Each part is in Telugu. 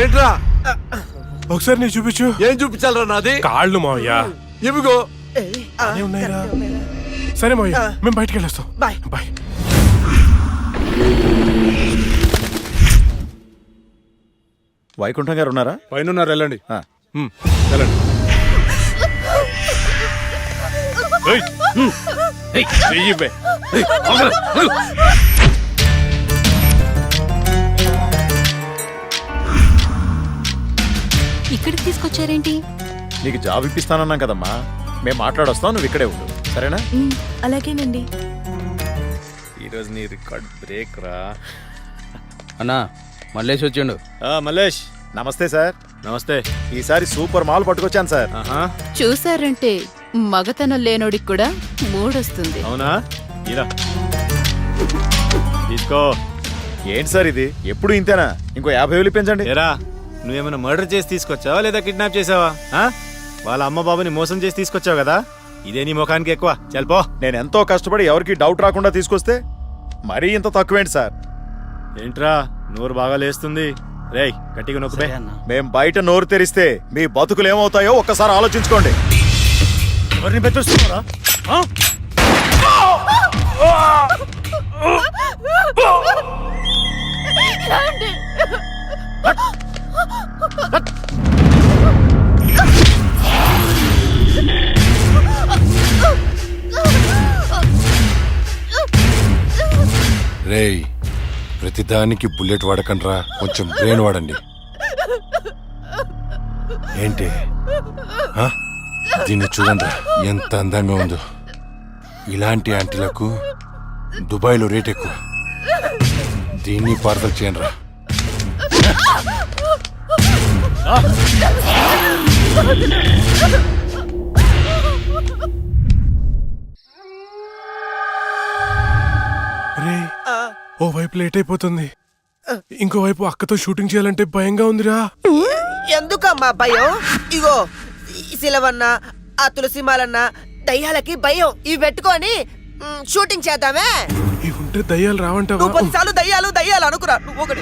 ఏంట్రా? ఒకసారి నీ చూపించు. ఏం చూపించాలరా? నాది కాళ్ళు మావయ్యా. ఇవిగో ఉన్నాయిరా. సరే మావయ్య, మేము బయటికి వెళ్ళొస్తాం. Bye bye. వైకుంఠం గారు ఉన్నారా? పైన ఉన్నారు, వెళ్ళండి. వెళ్ళండి. ఇక్కడికి తీసుకొచ్చారేంటి? నీకు జాబ్ ఇప్పిస్తానన్నాం కదమ్మా, మేము మాట్లాడొస్తాం, నువ్వు ఇక్కడే ఉండు, సరేనా? అలాగేనండి. ఈరోజు నీ రికార్డ్ బ్రేక్ రా. అన్నా మల్లేష్ వచ్చిండు. మల్లేష్ నమస్తే సార్. నమస్తే. ఈసారి సూపర్ మాల్ పట్టుకొచ్చాను సార్. చూసారంటే మగతనం లేనోడికి కూడా మూడొస్తుంది. అవునా? ఇలా తీసుకో. ఏంటి సార్ ఇది, ఎప్పుడు ఇంతేనా? ఇంకో 50,000 పెంచండి. ఏరా, నువ్వేమైనా మర్డర్ చేసి తీసుకొచ్చావా లేదా కిడ్నాప్ చేసావా? వాళ్ళ అమ్మ బాబుని మోసం చేసి తీసుకొచ్చావు కదా, ఇదే నీ ముఖానికి ఎక్కువ. చల్పో. నేను ఎంతో కష్టపడి ఎవరికి డౌట్ రాకుండా తీసుకొస్తే మరీ ఇంత తక్కువేంటి సార్? ఏంట్రా నోరు బాగా లేస్తుంది? రేయ్ గట్టిగా నొక్కుపే. మేం బయట నోరు తెరిస్తే మీ బతుకులు ఏమవుతాయో ఒక్కసారి ఆలోచించుకోండి. ఎవరిని బెదిరిస్తున్నారా? రేయ్, ప్రతిదానికి బుల్లెట్ వాడకండ్రా, కొంచెం బ్రెయిన్ వాడండి. ఏంటి దీన్ని చూడండి, ఎంత అందంగా ఉందో. ఇలాంటి ఆంటీలకు దుబాయ్లో రేట్ ఎక్కువ. దీన్ని పార్సల్ చేయండిరా. ఓ వైపు లేట్ అయిపోతుంది, ఇంకోవైపు అక్కతో షూటింగ్ చేయాలంటే భయంగా ఉందిరా. ఎందుకమ్మా భయం? ఇగో శిలవన్న, ఆ తులసిమాలన్న దయ్యాలకి భయం. ఇవి పెట్టుకొని షూటింగ్ చేద్దామే. ఇవి ఉంటే దయ్యాలు రావంటావా? నువ్వు 10 సార్లు దయ్యాలు దయ్యాలు అనుకురా. నువ్వు ఒకటి.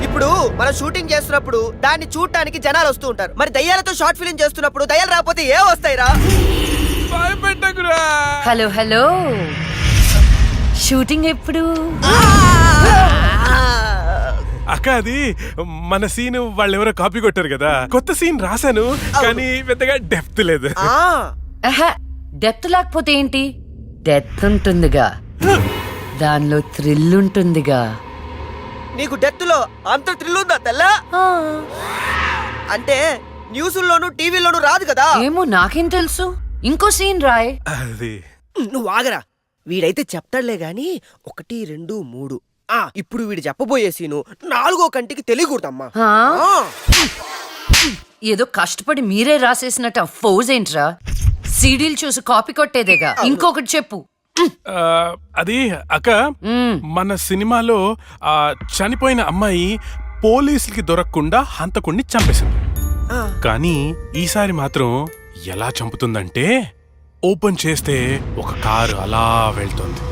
ఇప్పుడు మనం షూటింగ్ చేస్తున్నప్పుడు దాన్ని చూడటానికి జనాలు వస్తూ ఉంటారు. మరి దయ్యాలతో షార్ట్ ఫిల్మ్ చేస్తున్నప్పుడు దయ్యాలు రాకపోతే ఏ వస్తాయిరా? హలో హలో, షూటింగ్ ఎప్పుడు? అక్క, అది మన సీన్ వాళ్ళెవరో కాపీ కొట్టారు కదా, కొత్త సీన్ రాశాను కానీ పెద్దగా డెప్త్ లేదు. డెప్త్ లేకపోతే ఏంటి, డెత్ ఉంటుందిగా, దానిలో థ్రిల్ ఉంటుందిగా. నీకు డెత్ లో అంత థ్రిల్ ఉందా తెల్లా? అంటే న్యూస్లోను టీవీలోను రాదు కదా. ఏమో, నాకేం తెలుసు. ఇంకో సీన్ రాయ్. అది నువ్వు ఆగరా, వీడైతే చెప్తాడులే గాని 1, 2, 3. ఇప్పుడు వీడు చెప్పబోయే సీను 4వ కంటికి తెలియకూడదమ్మా. ఏదో కష్టపడి మీరే రాసేసినట్టు ఫోజ్ ఏంట్రా? సీడీలు చూసి కాపీ కొట్టేదేగా. ఇంకొకటి చెప్పు. అది అక్క, మన సినిమాలో చనిపోయిన అమ్మాయి పోలీసులకి దొరకకుండా హంతకుణ్ణి చంపేసింది. కానీ ఈసారి మాత్రం ఎలా చంపుతుందంటే, ఓపెన్ చేస్తే ఒక కారు అలా వెళ్తుంది.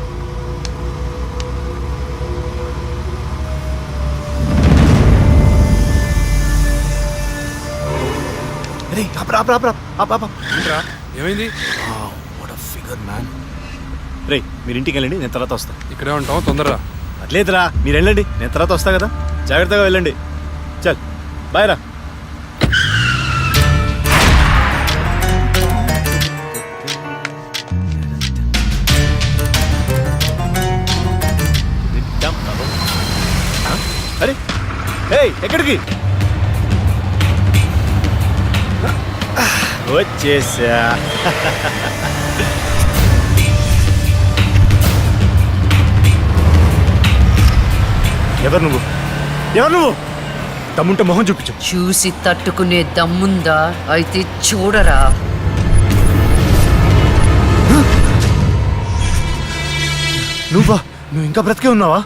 ఏమైంది? రే మీరు ఇంటికి వెళ్ళండి, నేను తర్వాత వస్తా. ఇక్కడే ఉంటాం, తొందరరా. అట్లేదురా, మీరు వెళ్ళండి, నేను తర్వాత వస్తా కదా. జాగ్రత్తగా వెళ్ళండి. చల్ బాయ్ రా. అరే ఎక్కడికి వచ్చేసా? ఎవరు నువ్వు? దమ్ముంటే మొహం చూపించు. చూసి తట్టుకునే దమ్ముందా? అయితే చూడరా. నువ్వు ఇంకా బ్రతికే ఉన్నావా?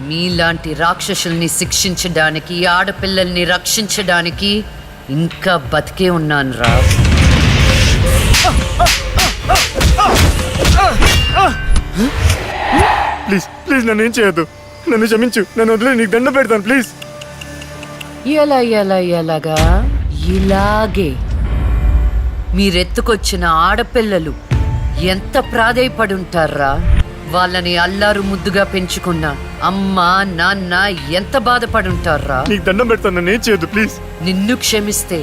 మీలాంటి రాక్షసుల్ని శిక్షించడానికి, ఆడపిల్లల్ని రక్షించడానికి ఇంకా బతికే ఉన్నాను రా. ప్లీజ్ ప్లీజ్ నన్ను ఏం చేయొద్దు, నన్ను క్షమించు, నన్ను వదిలే, నీకు దండం పెడతాను ప్లీజ్. ఎలాగా ఇలాగే మీరెత్తుకొచ్చిన ఆడపిల్లలు ఎంత ప్రాధేయపడుంటారా? వాళ్ళని అల్లారు ముద్దుగా పెంచుకున్న అమ్మ నాన్న ఎంత బాధపడుంటారా? నీకు దండం పెడతాను, నన్ను ఏం చేయొద్దు ప్లీజ్. నిన్ను క్షమిస్తే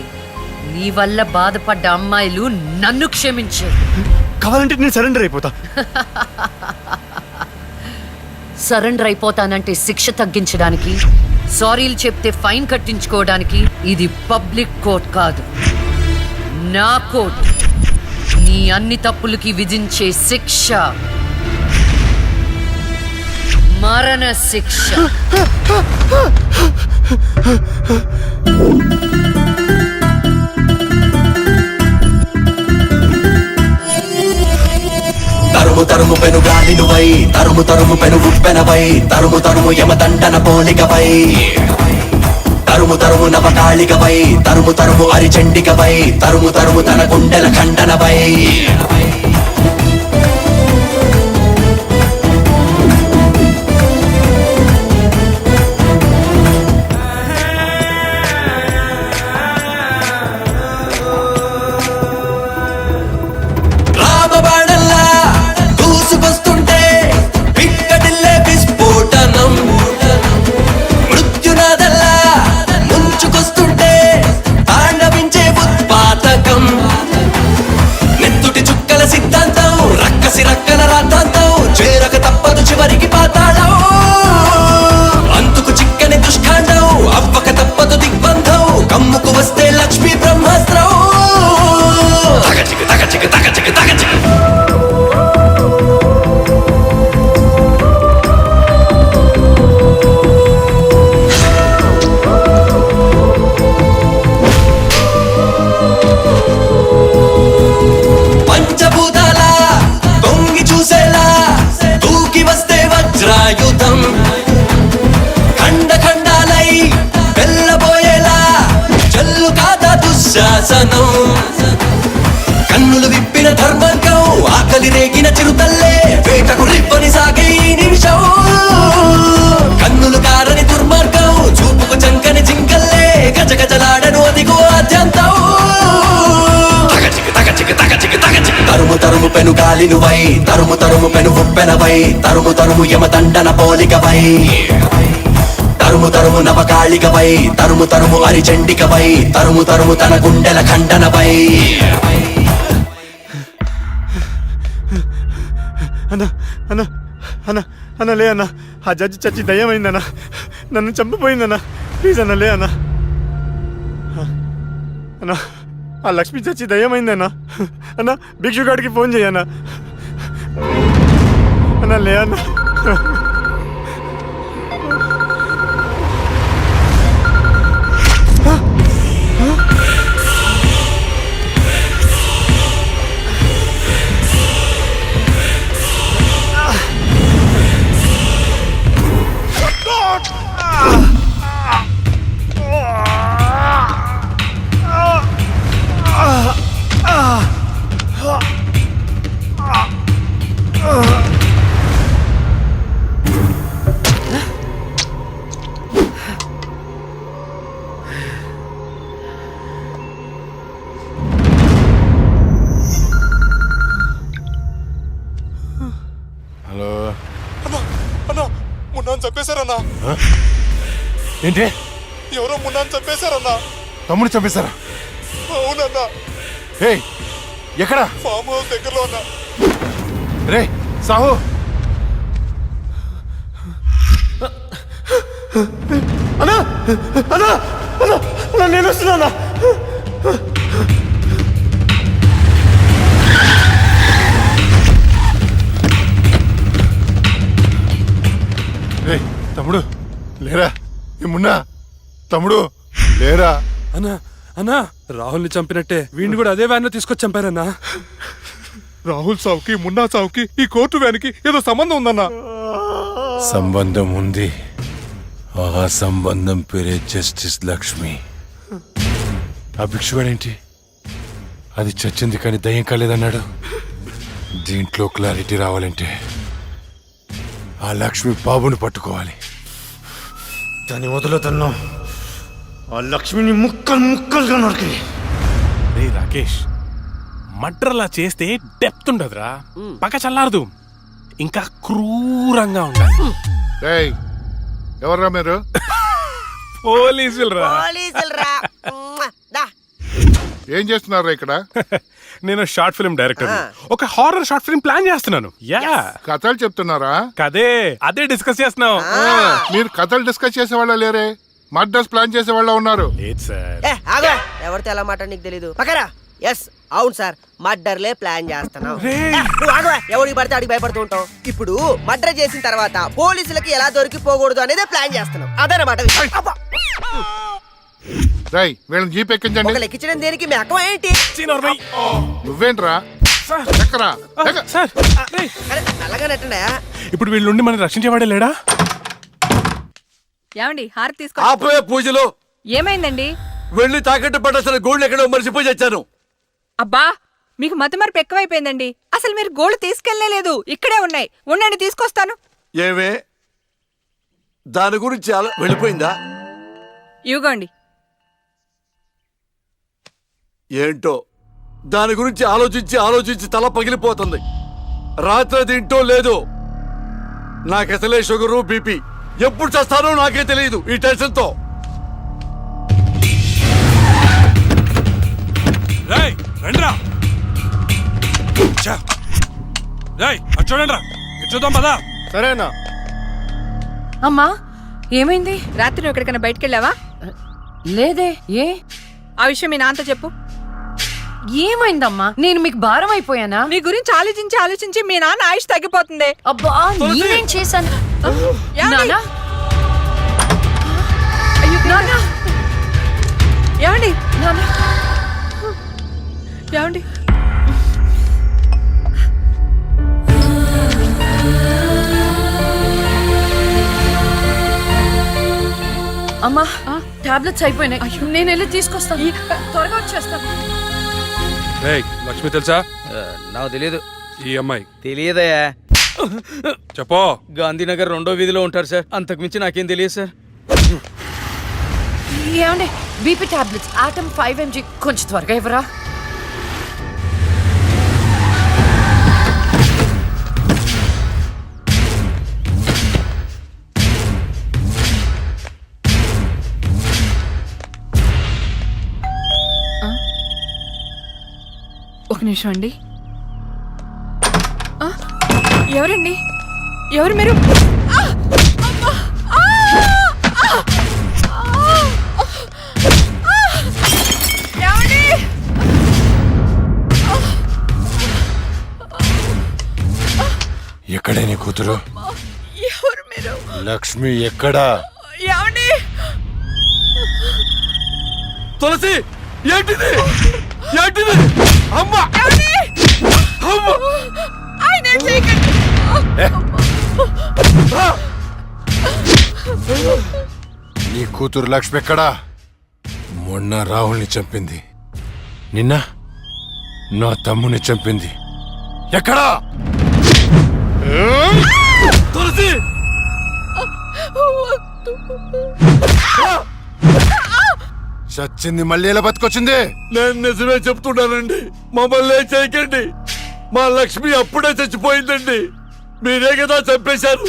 నీ వల్ల బాధపడ్డ అమ్మాయిలు నన్ను క్షమించారు. కావాలంటే నేను సరెండర్ అయిపోతా. సరెండర్ అయిపోతానంటే శిక్ష తగ్గించడానికి, సారీలు చెప్తే ఫైన్ కట్టించుకోవడానికి ఇది పబ్లిక్ కోర్ట్ కాదు, నా కోర్ట్. నీ అన్ని తప్పులకి విధించే శిక్ష మరణ శిక్ష. తరుము తరుము పెను గాలినువై, తరుము తరుము పెను ఉప్పెనవై, తరుము తరుము యమదండన పోలికవై, తరుము తరుము నవకాళికవై, తరుము తరుము అరిచండికవై, తరుము తరుము తన గుండెల ఖండనవై. రామబాణల్లా దూసుకొస్తుంటే పిక్కటిల్లే విస్ఫోటనం, మృత్యునాదల్లా ముంచుకొస్తుంటే తాండవించే ఉత్పాతకం, నెత్తుటి చుక్కల సిద్ధాంతం, రక్కసి రక్కల రాద్ధాంతం, చేరక తప్పదు చివరికి పాతాళం, అంతుకు చిక్కని దుష్కాండం, అవ్వక తప్పదు దిగ్బంధం, కమ్ముకు వస్తే లక్ష్మీ బ్రహ్మాస్త్రం. తగచిక తగచిక తగచిక తగచిక పంచభూతాల తొంగి చూసేలా దూకి వస్తే వజ్రాయుధం, ఖండ ఖండాలై వెళ్ళబోయేలా చల్లు కాదా దుశ్శాసనం, కన్నులు విప్పిన ధర్మాంగం, ఆకలి రేగిన చిరుతల్లే వేటకు రివ్వని సాగే ఈ నిమిషం, కన్నులు కారని దుర్మార్గం, చూపుకు చంకని జింకల్లే గజగజలాడను అదిగో ఆద్యంతం. తగచిక తగచిక తగచిక తగచిక తరుము తరుము పెను గాలినువై, తరుము తరుము పెను ఉప్పెనవై, తరుము తరుము యమదండన పోలికవై, తరుము తరుము నవకాళికవై, తరుము తరుము అరిచండికవై, తరుము తరుము తన గుండెల ఖండనవై. అన్న అన్న అన్న అన్న లే అన్న, ఆ జడ్జి చచ్చి దయ్యమైందన్న, నన్ను చంపిపోయిందన్న, ప్లీజ్ అన్న లే అన్న. అన్న ఆ లక్ష్మి చచ్చి దయ్యమైందన్న, అన్న భిక్షుగాడికి ఫోన్ చేయన్న, అన్న లే అన్న. హలో, అన్న మున్నాను చంపేశారన్నా, ఏంటి? ఎవరో మున్నాను చంపేశారన్నా. తమ్ముడు చంపేశారా? అవునన్నా, ఏయ్ ఎక్కడా? ఫామ్ హౌస్ దగ్గరలో ఉన్నా. రే సాహు, అన్నా అన్నా అన్నా అన్నా నేను వస్తున్నా. రే తమ్ముడు లేరా? ఏమున్నా తమ్ముడు లేరా? అన్నా అన్నా, రాహుల్ని చంపినట్టే వీడిని కూడా అదే వ్యాన్ లో తీసుకొచ్చి చంపారన్నా. రాహుల్ సావుకి మున్నా సావుకి ఈ కోర్టు వ్యానికి ఏదో సంబంధం ఉందన్నా. సంబంధం ఉంది. ఆ సంబంధం పేరే జస్టిస్ లక్ష్మి. ఆ భిక్షుగాడేంటి? అది చచ్చింది కానీ దయ్యం కాలేదన్నాడు. దీంట్లో క్లారిటీ రావాలంటే ఆ లక్ష్మి బాబుని పట్టుకోవాలి. దాన్ని వదులుతన్నా ఆ లక్ష్మిని ముక్కలు ముక్కలుగా నరికి. రే రాకేష్, మర్డర్లా చేస్తే డెప్త్ ఉండదురా, పక్క చల్లారదు, ఇంకా క్రూరంగా ఉండాలి. ఎవర్రా మీరు? పోలీసులు రా. పోలీసులరా. దా. ఏం చేస్తున్నారా ఇక్కడ? నేను షార్ట్ ఫిల్మ్ డైరెక్టర్, ఒక హారర్ షార్ట్ ఫిల్మ్ ప్లాన్ చేస్తున్నాను. యా, కథలు చెప్తున్నారా? కదే అదే డిస్కస్ చేస్తున్నాం. మీరు కథలు డిస్కస్ చేసే వాళ్ళ లేరే, మర్డర్స్ ప్లాన్ చేసే వాళ్ళ ఉన్నారు. లేదు సార్. ఏ ఆగో, ఎవరితో ఎలా మాట నీకు తెలీదు. పక్కరా. ఎస్ అవును సార్, మర్డర్లే ప్లాన్ చేస్తున్నాం. నువ్వు ఆగవా, ఎవరికి పడితే అడిగి భయపడుతూ ఉంటావు. ఇప్పుడు మర్డర్ చేసిన తర్వాత పోలీసులకి ఎలా దొరికిపోకూడదు అనేదే ప్లాన్ చేస్తున్నాం. అదనమాట విషయం. అబ్బా. రై వీళ్ళని జీప్ ఎక్కించండి. ఒక లెక్కించడం దేనికి మీ అక్కం ఏంటి? నువ్వేంట్రా? ఎక్కరా? ఎక్క. సార్, అరే నల్లగా నెట్టండా. ఇప్పుడు వీళ్ళ నుండి మనం రక్షించేవాడే లేడా? ఏమండి హారతి తీసుకో. ఆపే పూజలు. ఏమైందండి? వెళ్ళి తాకట్టు పట్టాల్సిన గోల్డ్ ఎక్కడో మర్చిపోయి వచ్చాను. అబ్బా, మీకు మతిమరుపు ఎక్కువైపోయిందండి. అసలు మీరు గోల్డ్ తీసుకెళ్లేదు, ఇక్కడే ఉన్నాయి. ఉండండి తీసుకొస్తాను. ఏమే దాని గురించి వెళ్ళిపోయిందా? ఇవ్వండి. ఏంటో దాని గురించి ఆలోచించి ఆలోచించి తల పగిలిపోతుంది. రాత్రి తింటో లేదు. నాకు అసలే షుగరు బీపీ. ఎప్పుడు చేస్తానో నాకే తెలియదు ఈ టెన్షన్ తో. రేయ్ రండ్రా. ఛా. రేయ్ అటు చూడండిరా, ఇటు చూద్దాం పదా. సరేనా? అమ్మా ఏమైంది? రాత్రి నువ్వు ఎక్కడికైనా బయటికి వెళ్ళావా? లేదే. ఏ ఆ విషయం మీ నాన్నతో చెప్పు. ఏమైందమ్మా? నేను మీకు భారం అయిపోయానా? నీ గురించి ఆలోచించి ఆలోచించి మీ నాన్న ఆయుష్ తగ్గిపోతుంది. అబ్బా, నేనేం చేశాను? నాన్నా? అయ్యో నాన్నా? ఏమండి నాన్నా? ఏమండి? అమ్మా టాబ్లెట్స్ అయిపోయినాయి. నేను వెళ్ళి తీసుకొస్తాను. త్వరగా వచ్చేస్తాను. రేయ్ లక్ష్మి తెలుసా? నాకు తెలియదు. ఈ అమ్మాయి తెలియదయా. చెప్పో. గాంధీనగర్ 2వ వీధిలో ఉంటారు సార్, అంతకు మించి నాకేం తెలియదు సార్. ఏమండి, బీపీ టాబ్లెట్స్ ఆటమ్ 5 mg కొంచెం త్వరగా ఇవ్వరా? ఒక నిమిషం అండి. ఎవరండి? ఎవరు మీరు? ఎక్కడే నీ కూతురు? ఎవరు మీరు? లక్ష్మి ఎక్కడా? ఏమండి? తులసి ఏంటిది? ఏంటిది? అమ్మా! అమ్మా! ఆయన ఏం చేయకండి. నీ కూతురు లక్ష్మి ఎక్కడా? మొన్న రాహుల్ని చంపింది, నిన్న నా తమ్ముని చంపింది. ఎక్కడా? తులసి! చచ్చింది మళ్ళీ ఎలా బతికొచ్చింది? నేను నిజమే చెప్తున్నానండి, మమ్మల్ని ఏం చేయకండి. మా లక్ష్మి అప్పుడే చచ్చిపోయిందండి. మీరే కదా చంపేశారు.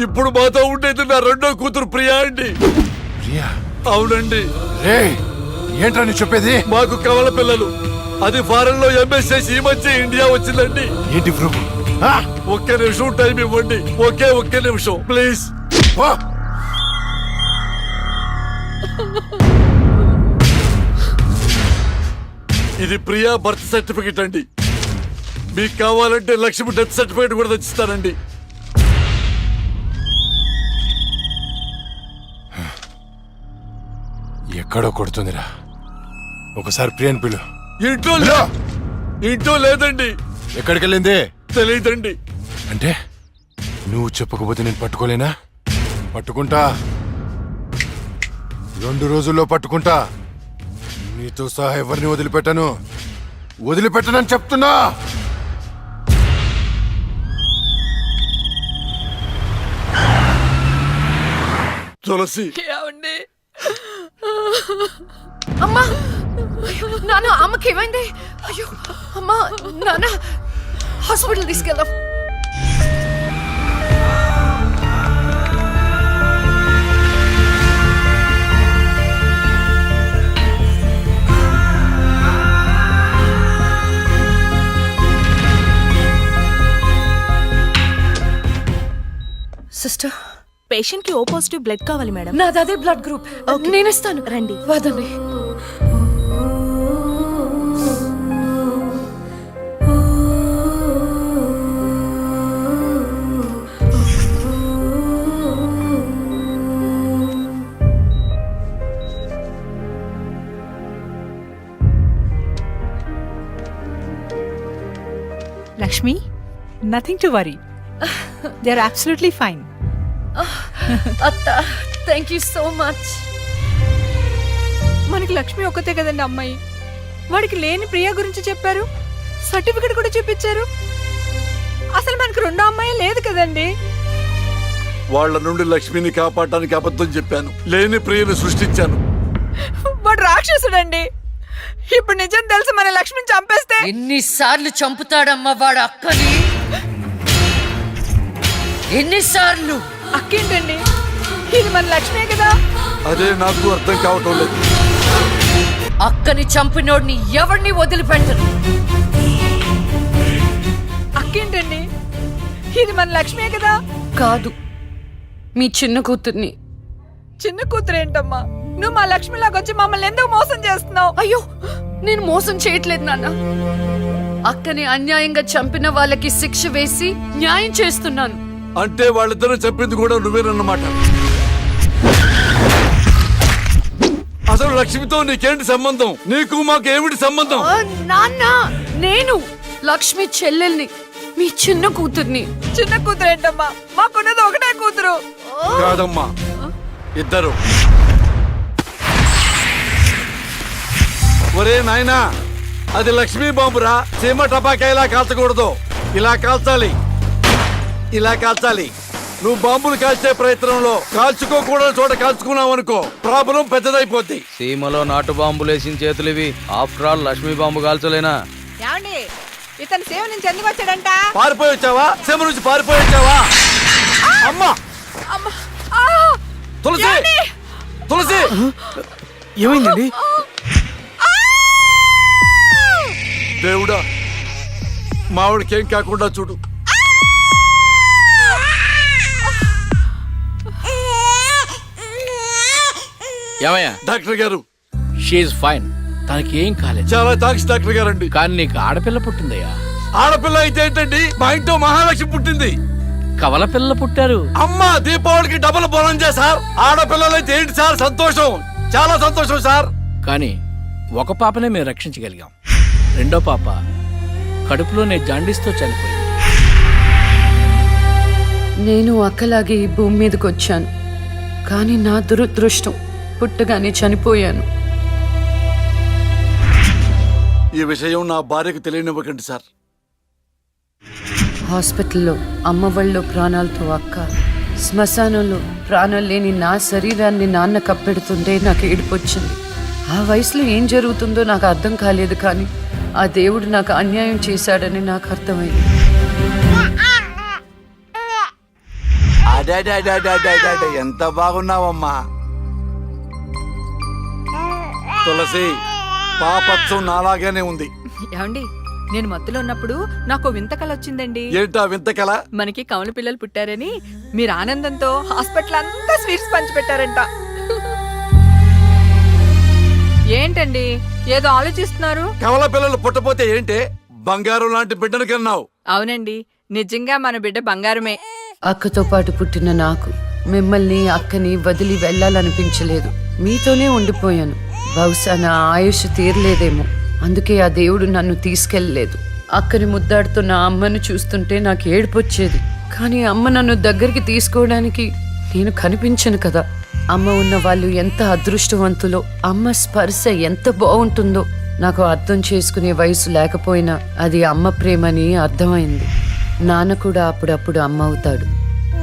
ఇప్పుడు మాతో ఉండేది నా రెండో కూతురు ప్రియా అండి. ప్రియా? అవునండి. రే ఏంట్రా నీ చెప్పేది? మాకు కవల పిల్లలు. అది ఫారెన్ లో ఎంఎస్ చేసి ఈ మధ్య ఇండియా వచ్చిందండి. ఏంటి ప్రూఫ్? ఒక్క నిమిషం టైం ఇవ్వండి. ఒక్క నిమిషం ప్లీజ్. ఇది ప్రియా బర్త్ సర్టిఫికెట్ అండి. మీకు కావాలంటే లక్ష్మి డెత్ సర్టిఫికెట్ కూడా తెచ్చిస్తానండి. ఎక్కడో కొడుతుందిరా. ఒకసారి ప్రియన్ పిలు. ఇంట్లో లేదండి. ఎక్కడికి వెళ్ళింది? తెలియదండి. అంటే నువ్వు చెప్పకపోతే నేను పట్టుకోలేనా? పట్టుకుంటా, 2 రోజుల్లో పట్టుకుంటా. నీతో సహా ఎవరిని వదిలిపెట్టాను. వదిలిపెట్టనని చెప్తున్నా. తులసి అమ్మా అయ్యో, నాన్న అమ్మకి ఏమైంది? అయ్యో అమ్మా, నాన్న హాస్పిటల్ తీసుకెళ్దాం. సిస్టర్, పేషెంట్ కి ఓ పాజిటివ్ బ్లడ్ కావాలి మేడం. నాది అదే బ్లడ్ గ్రూప్. నేను ఇస్తాను, రండి. వదండి. Lakshmi, nothing to worry, they are absolutely fine. అత్త, థ్యాంక్ యూ సో మచ్. మనకి లక్ష్మి ఒక్కతే కదండి అమ్మాయి. వాడికి లేని ప్రియా గురించి చెప్పారు, సర్టిఫికెట్ కూడా చూపించారు. అసలు మనకి రెండో అమ్మాయి లేదు కదండి. వాళ్ళ నుండి లక్ష్మిని కాపాడటానికి అబద్ధం చెప్పాను, లేని ప్రియను సృష్టించాను. వాడు రాక్షసుడండి. ఇప్పుడు నిజం తెలిసి మన లక్ష్మిని చంపేస్తే ఎన్నిసార్లు చంపుతాడమ్మా వాడు అక్కని? ఎన్నిసార్లు? అక్కేంటండి, ఇది మన లక్ష్మే కదా. అదే నాకు అర్థం కావటం లేదు. అక్కని చంపినోడిని ఎవరిని వదిలిపెట్టరు. అక్కేంటండి, ఇది మన లక్ష్మే కదా. కాదు, మీ చిన్న కూతుర్ని. చిన్న కూతురు ఏంటమ్మా? నువ్వు మా లక్ష్మిలాగా వచ్చి మమ్మల్ని ఎందుకు మోసం చేస్తున్నావు? అయ్యో, నేను మోసం చేయట్లేదు నాన్న. అక్కని అన్యాయంగా చంపిన వాళ్ళకి శిక్ష వేసి న్యాయం చేస్తున్నాను. అంటే వాళ్ళిద్దరూ చెప్పింది కూడా నువ్వేనన్నమాట. అసలు లక్ష్మితో నీకేంటి సంబంధం? నీకు మాకు ఏమిటి సంబంధం? నాన్న, నేను లక్ష్మి చెల్లెల్ని, మీ చిన్న కూతుర్ని. చిన్న కూతురు ఏంటమ్మా? మాకున్నది ఒకటే కూతురు. కాదమ్మా, ఇద్దరు. ఒరే నాయనా, అది లక్ష్మీ బాంబురా. సీమ టపాకా ఇలా కాల్చకూడదు, ఇలా కాల్చాలి, ఇలా కాల్చాలి. నువ్వు బాంబులు కాల్చే ప్రయత్నంలో కాల్చుకోకూడని చోట కాల్చుకున్నావు అనుకో, ప్రాబ్లం పెద్దదైపోద్ది. సీమలో నాటు బాంబులు వేసిన చేతులు ఇవి. ఆఫ్టర్ ఆల్ లక్ష్మీ బాంబు కాల్చలేనా? ఏమండి, ఇతను సేవ నుంచి ఎందుకు వచ్చాడంట? పారిపోయి వచ్చావా? సీమ నుంచి పారిపోయి వచ్చావా? అమ్మా, తులసి, తులసి, ఏమైందండి? దేవుడా, మావిడికేం కాకుండా చూడు. ఏమయ్యా? డాక్టర్ గారు, షీఈ్ ఫైన్, తనకి ఏం కాలేదు. చాలా థాంక్స్ డాక్టర్ గారండి. కానీ నీకు ఆడపిల్ల పుట్టిందయ్యా. ఆడపిల్ల అయితే ఏంటండి, మా ఇంట్లో మహాలక్ష్మి పుట్టింది. కవల పిల్లలు పుట్టారు. అమ్మా, దీపావళికి డబుల్ బోనం సార్. ఆడపిల్లలైతే ఏంటి సార్ సంతోషం, చాలా సంతోషం సార్. కానీ ఒక పాపనే మేము రక్షించగలిగాం. రెండో పాప కడుపులోనే జాండీస్తో చనిపోయింది. నేను అక్కలాగే ఈ భూమి మీదకి వచ్చాను, కానీ నా దురదృష్టం పుట్టగానే చనిపోయాను. ఈ విషయం నా భార్యకు తెలియనివ్వకండి సార్. హాస్పిటల్లో అమ్మ వాళ్ళ ప్రాణాలతో అక్క, శ్మశానంలో ప్రాణాలు లేని నా శరీరాన్ని నాన్న కప్పెడుతుంటే నాకు ఏడుపొచ్చింది. ఆ వయసులో ఏం జరుగుతుందో నాకు అర్థం కాలేదు, కానీ ఆ దేవుడు నాకు అన్యాయం చేశాడని నాకు అర్థమైంది. ఎంత బాగున్నావమ్మా తులసి. పాపత్సం నాలాగానే ఉంది. ఏమండి, నేను మత్తులో ఉన్నప్పుడు నాకు వింత కల వచ్చిందండి. ఏంటా వింత కల? మనకి కవల పిల్లలు పుట్టారని మీరు ఆనందంతో హాస్పిటల్ అంతా స్వీట్స్ పంచిపెట్టారంట. ఏంటండి, ఏదో ఆలోచిస్తున్నారు? కవల పిల్లలు పుట్టపోతే ఏంటే, బంగారం లాంటి బిడ్డను కన్నావు. అవునండి, నిజంగా మన బిడ్డ బంగారమే. అక్కతో పాటు పుట్టిన నాకు మిమ్మల్ని అక్కని వదిలి వెళ్ళాలనిపించలేదు. మీతోనే ఉండిపోయాను. బహుశా నా ఆయుష్ తీరలేదేమో, అందుకే ఆ దేవుడు నన్ను తీసుకెళ్ళలేదు. అక్కని ముద్దాడుతున్న అమ్మను చూస్తుంటే నాకు ఏడుపొచ్చేది, కానీ అమ్మ నన్ను దగ్గరికి తీసుకోవడానికి నేను కనిపించను కదా. అమ్మ ఉన్న వాళ్ళు ఎంత అదృష్టవంతులో, అమ్మ స్పర్శ ఎంత బాగుంటుందో నాకు అర్థం చేసుకునే వయసు లేకపోయినా అది అమ్మ ప్రేమని అర్థమైంది. నాన్న కూడా అప్పుడప్పుడు అమ్మ అవుతాడు.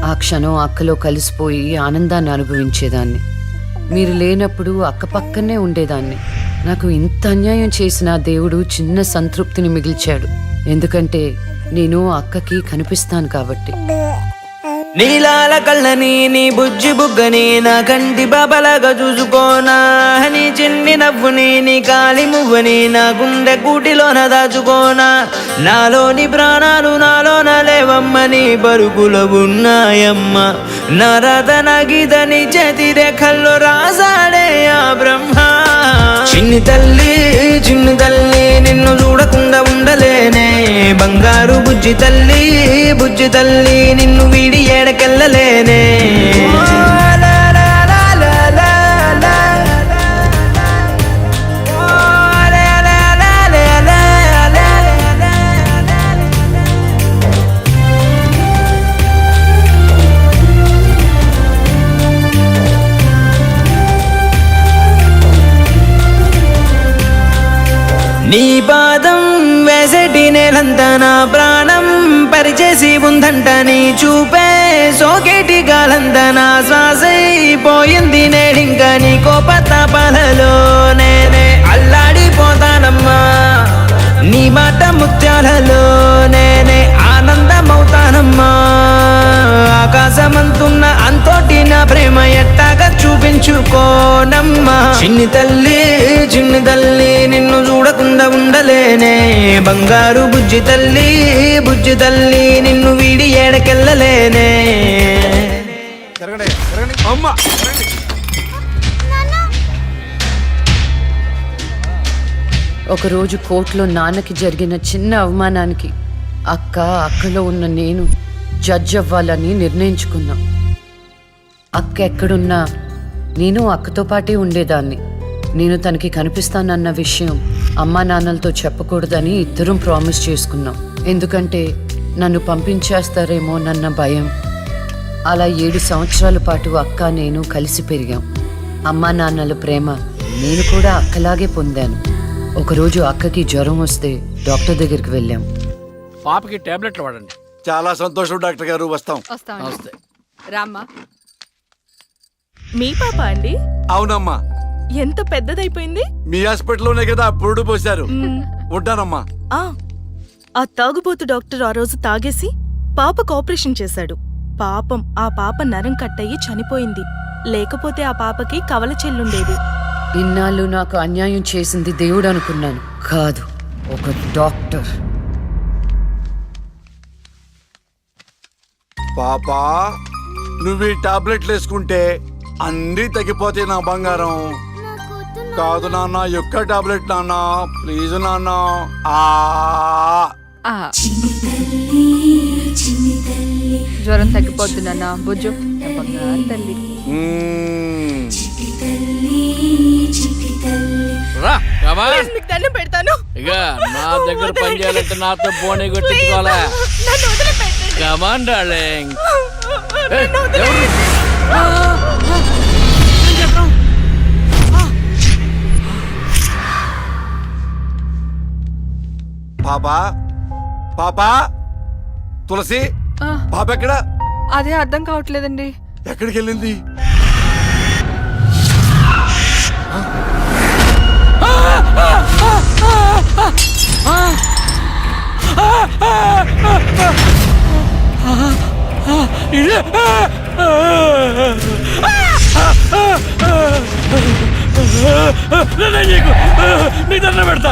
ఆ క్షణం అక్కలో కలిసిపోయి ఆనందాన్ని అనుభవించేదాన్ని. మీరు లేనప్పుడు అక్క పక్కనే ఉండేదాన్ని. నాకు ఇంత అన్యాయం చేసిన దేవుడు చిన్న సంతృప్తిని మిగిల్చాడు. ఎందుకంటే నేను అక్కకి కనిపిస్తాను కాబట్టి. నీలాల కళ్ళని నీ బుజ్జి బుగ్గని నా కంటి బాబలాగా చూసుకోనా, నీ చిన్ని నవ్వుని నీ కాలి మువ్వని నా గుండె కూటిలోన దాచుకోనా. నాలోని ప్రాణాలు నాలోన లేవమ్మని బరుకులో ఉన్నాయమ్మ. నా రతన గీతని చేతి రేఖల్లో రాసాడే ఆ బ్రహ్మ. చిన్ని తల్లి నిన్ను చూడకుండా ఉండలేనే. బంగారు బుజ్జి తల్లి నిన్ను వీడి ఏడకెళ్ళలేనే. నీ పాదం వేసేటి నేలంతా నా ప్రాణం పరిచేసి ఉందంట. నీ చూపే సోకేటి గాలంతా నా శ్వాసైపోయింది నేడింక. నీ కోపతాపాలలో నేనే అల్లాడిపోతానమ్మా. నీ మాట ముత్యాలలో నేనే ఆనందమవుతానమ్మా. ఆకాశమంతున్న అంతోటి నా ప్రేమ ఎట్టాగా చూపించుకోనమ్మా. చిన్ని తల్లి నిన్ను చూడకుండా ఉండలేనే. బంగారు బుజ్జి తల్లి నిన్ను వీడి ఏడకెళ్ళలేనే. అమ్మా ఒకరోజు కోర్టులో నాన్నకి జరిగిన చిన్న అవమానానికి అక్కలో ఉన్న నేను జడ్జ్ అవ్వాలని నిర్ణయించుకున్నా. అక్క ఎక్కడున్నా నేను అక్కతో పాటే ఉండేదాన్ని. నేను తనకి కనిపిస్తానన్న విషయం అమ్మా నాన్నలతో చెప్పకూడదని ఇద్దరం ప్రామిస్ చేసుకున్నాం. ఎందుకంటే నన్ను పంపించేస్తారేమోనన్న భయం. అలా 7 సంవత్సరాల పాటు అక్క నేను కలిసి పెరిగాం. అమ్మా నాన్నల ప్రేమ నేను కూడా అక్కలాగే పొందాను. ఒకరోజు అక్కకి జ్వరం వస్తే డాక్టర్ దగ్గరికి వెళ్ళాం. పాపకి టాబ్లెట్లు వాడండి. చాలా సంతోషం డాక్టర్ గారు. వస్తాం. నమస్తే. రామ్మా. మీ పాప అండి? అవునమ్మా. ఎంత పెద్దదైపోయింది. మీ హాస్పిటల్లోనే కదా పురుడు పోశారు. ఉంటానమ్మా. ఆ తాగుబోతు డాక్టర్ ఆ రోజు తాగేసి పాపకు ఆపరేషన్ చేశాడు. పాపం ఆ పాప నరం కట్టయి చనిపోయింది. లేకపోతే ఆ పాపకి కవల చెల్లుండేది. ఇన్నాళ్ళు నాకు అన్యాయం చేసింది దేవుడు అనుకున్నాను. కాదు, ఒక డాక్టర్. పాపా, నువ్వు ఈ టాబ్లెట్లు వేసుకుంటే అన్నీ తగ్గిపోతాయి నా బంగారం. కాదు నాన్న, యొక్క టాబ్లెట్ నాన్న, ప్లీజ్ నాన్న. జ్వరం తగ్గిపోద్దు నాన్న. బుజ్జు బంగారు తల్లి. దండం పెడతాను. ఇక నా దగ్గర పని చేయాలంటే నాతో బోని కొట్టించుకోవాలా? Come on darling. పాపా, పాపా, తులసి, పాప ఎక్కడ? అదే అర్థం కావట్లేదండి. ఎక్కడికి వెళ్ళింది? నీ దండం పెడతా.